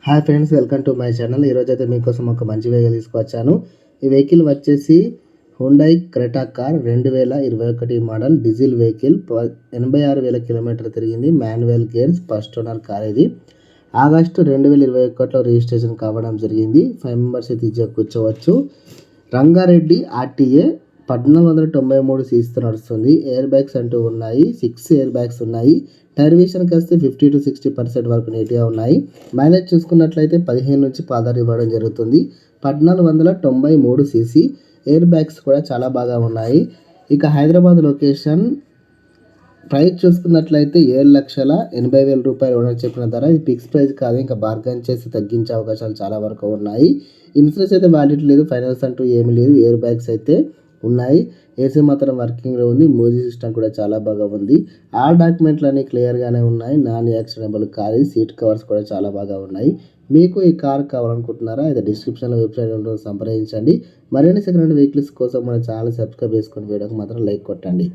Hi friends, welcome to my channel. ఈరోజు అయితే మీకోసం ఒక మంచి వెహికల్ తీసుకొచ్చాను. ఈ వెహికల్ వచ్చేసి Hyundai Creta car 2021 model diesel vehicle. 86,000 kilometre తిరిగింది. Manual gears, first owner car ఇది. ఆగస్టు 2021లో రిజిస్ట్రేషన్ కావడం జరిగింది. 5 మెంబర్స్ అయితే ఈజీగా కూర్చోవచ్చు. రంగారెడ్డి ఆర్టీఏ 1493 సీసీతో నడుస్తుంది. ఎయిర్ బ్యాగ్స్ అంటూ ఉన్నాయి. 6 ఎయిర్ బ్యాగ్స్ ఉన్నాయి. టైర్ విషయానికి వస్తే 50 to 60% వరకు నీట్గా ఉన్నాయి. మైలేజ్ చూసుకున్నట్లయితే 15 నుంచి 16 ఇవ్వడం జరుగుతుంది. 1493 సీసీ. ఎయిర్ బ్యాగ్స్ కూడా చాలా బాగా ఉన్నాయి. ఇక హైదరాబాద్ లొకేషన్. ప్రైస్ చూసుకున్నట్లయితే 7,80,000 రూపాయలు ఓనర్ చెప్పిన ధర. ఇది ఫిక్స్ ప్రైస్ కాదు, ఇంకా బార్గెన్ చేసి తగ్గించే అవకాశాలు చాలా వరకు ఉన్నాయి. ఇన్సూరెన్స్ అయితే వ్యాలిడిటీ లేదు, ఫైనాన్స్ అంటూ ఏమీ లేదు. ఎయిర్ బ్యాగ్స్ అయితే ఉన్నాయి. ఏసీ మాత్రం వర్కింగ్లో ఉంది. మ్యూజిక్ సిస్టమ్ కూడా చాలా బాగా ఉంది. ఆల్ డాక్యుమెంట్లు అన్నీ క్లియర్గానే ఉన్నాయి. Non accidentable car. Seat covers కూడా చాలా బాగా ఉన్నాయి. మీకు ఈ కార్ కావాలనుకుంటున్నారా? అయితే డిస్క్రిప్షన్లో వెబ్సైట్ ఉంటుంది, సంప్రదించండి. మరిన్ని సెకండ్ హ్యాండ్ వెహికల్స్ కోసం మన ఛానల్ సబ్స్క్రైబ్ చేసుకొని వీడియోకి మాత్రం లైక్ కొట్టండి.